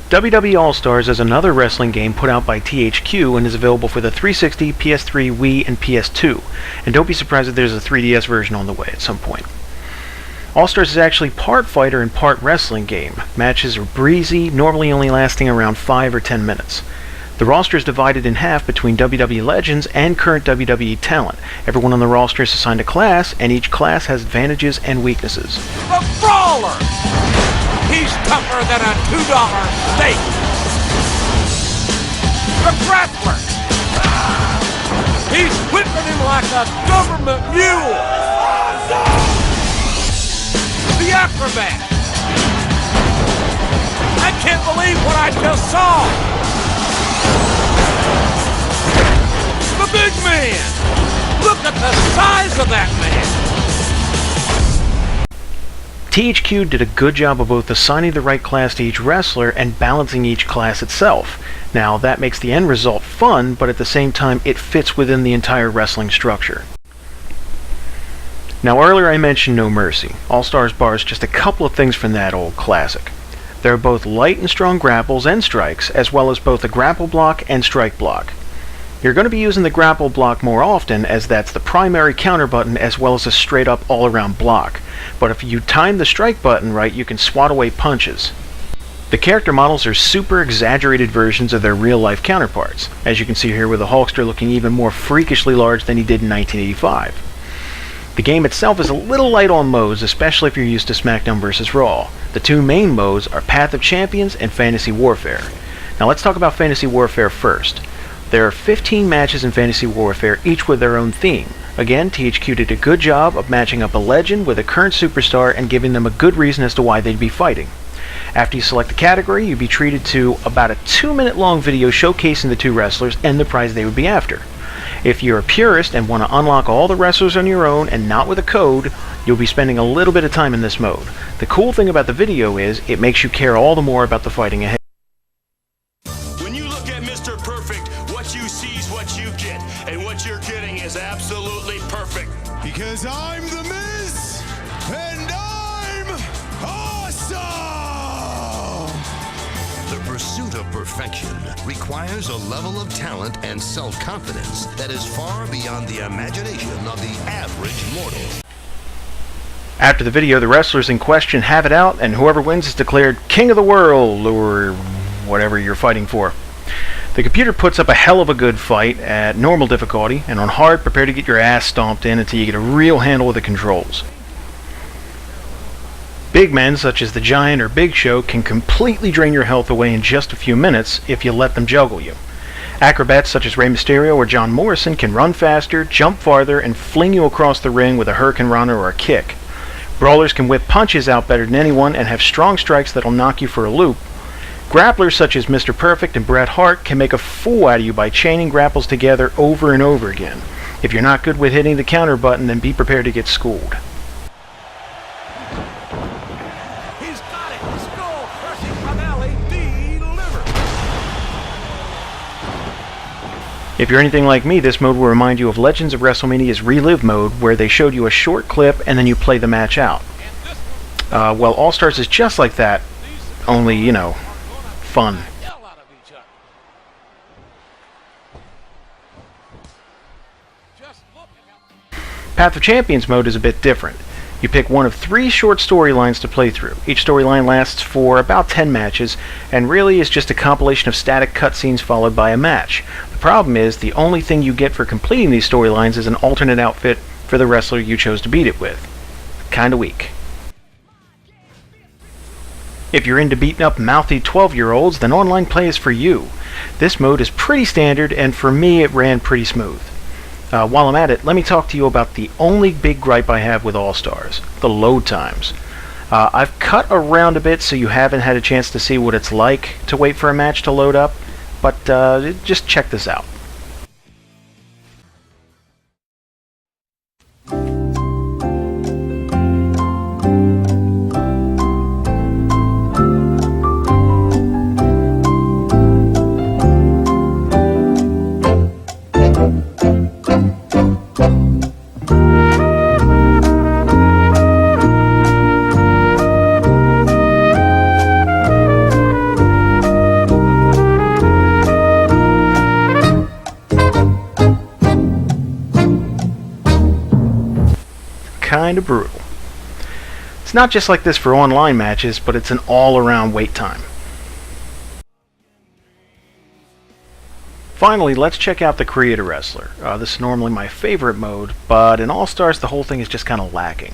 WWE All Stars is another wrestling game put out by THQ and is available for the 360, PS3, Wii, and PS2. And don't be surprised if there's a 3DS version on the way at some point. All Stars is actually part fighter and part wrestling game. Matches are breezy, normally only lasting around 5 or 10 minutes. The roster is divided in half between WWE legends and current WWE talent. Everyone on the roster is assigned a class, and each class has advantages and weaknesses. The Brawler! He's tougher than a $2 steak! The Grappler! He's whipping him like a government mule! The Acrobat! I can't believe what I just saw! The Big Man! Look at the size of that man! THQ did a good job of both assigning the right class to each wrestler and balancing each class itself. Now, that makes the end result fun, but at the same time, it fits within the entire wrestling structure. Now, earlier I mentioned No Mercy. All Stars bars just a couple of things from that old classic. There are both light and strong grapples and strikes, as well as both a grapple block and strike block. You're going to be using the grapple block more often, as that's the primary counter button as well as a straight up all around block. But if you time the strike button right, you can swat away punches. The character models are super exaggerated versions of their real life counterparts, as you can see here with the Hulkster looking even more freakishly large than he did in 1985. The game itself is a little light on modes, especially if you're used to SmackDown vs. Raw. The two main modes are Path of Champions and Fantasy Warfare. Now let's talk about Fantasy Warfare first. There are 15 matches in Fantasy Warfare, each with their own theme. Again, THQ did a good job of matching up a legend with a current superstar and giving them a good reason as to why they'd be fighting. After you select the category, you'd be treated to about a 2-minute long video showcasing the two wrestlers and the prize they would be after. If you're a purist and want to unlock all the wrestlers on your own and not with a code, you'll be spending a little bit of time in this mode. The cool thing about the video is, it makes you care all the more about the fighting ahead. When you look at Mr. Perfect, what you see is what you get, and what you're getting is absolutely perfect. Because I'm the Miz, and I'm awesome! The pursuit of perfection requires a level of talent and self-confidence that is far beyond the imagination of the average mortal. After the video, the wrestlers in question have it out, and whoever wins is declared King of the World, or whatever you're fighting for. The computer puts up a hell of a good fight at normal difficulty, and on hard, prepare to get your ass stomped in until you get a real handle with the controls. Big men, such as the Giant or Big Show, can completely drain your health away in just a few minutes if you let them juggle you. Acrobats such as Rey Mysterio or John Morrison can run faster, jump farther, and fling you across the ring with a Hurricane Runner or a kick. Brawlers can whip punches out better than anyone and have strong strikes that'll knock you for a loop. Grapplers such as Mr. Perfect and Bret Hart can make a fool out of you by chaining grapples together over and over again. If you're not good with hitting the counter button, then be prepared to get schooled. He's got it! Skull-crushing finale delivered! If you're anything like me, this mode will remind you of Legends of WrestleMania's Relive mode, where they showed you a short clip and then you play the match out. Well, All Stars is just like that, only, you know, fun. Path of Champions mode is a bit different. You pick one of 3 short storylines to play through. Each storyline lasts for about 10 matches, and really is just a compilation of static cutscenes followed by a match. The problem is, the only thing you get for completing these storylines is an alternate outfit for the wrestler you chose to beat it with. Kinda weak. If you're into beating up mouthy 12-year-olds, then online play is for you. This mode is pretty standard, and for me it ran pretty smooth. While I'm at it, let me talk to you about the only big gripe I have with All Stars, the load times. I've cut around a bit so you haven't had a chance to see what it's like to wait for a match to load up, but just check this out. kinda brutal. It's not just like this for online matches, but it's an all-around wait time. Finally, let's check out the Creator Wrestler. This is normally my favorite mode, but in All Stars the whole thing is just kind of lacking.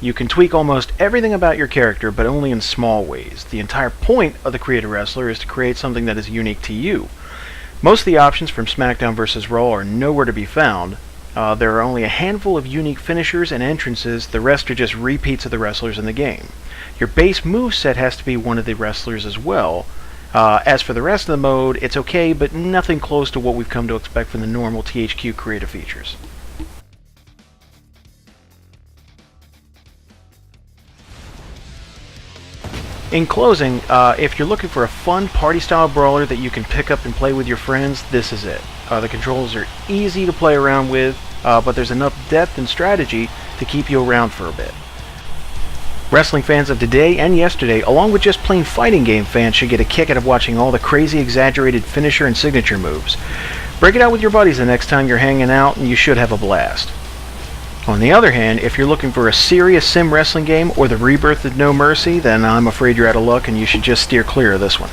You can tweak almost everything about your character, but only in small ways. The entire point of the Creator Wrestler is to create something that is unique to you. Most of the options from SmackDown vs. Raw are nowhere to be found. There are only a handful of unique finishers and entrances, the rest are just repeats of the wrestlers in the game. Your base moveset has to be one of the wrestlers as well. As for the rest of the mode, it's okay, but nothing close to what we've come to expect from the normal THQ creative features. In closing, if you're looking for a fun party-style brawler that you can pick up and play with your friends, this is it. The controls are easy to play around with, but there's enough depth and strategy to keep you around for a bit. Wrestling fans of today and yesterday, along with just plain fighting game fans, should get a kick out of watching all the crazy exaggerated finisher and signature moves. Break it out with your buddies the next time you're hanging out, and you should have a blast. On the other hand, if you're looking for a serious sim wrestling game or the rebirth of No Mercy, then I'm afraid you're out of luck and you should just steer clear of this one.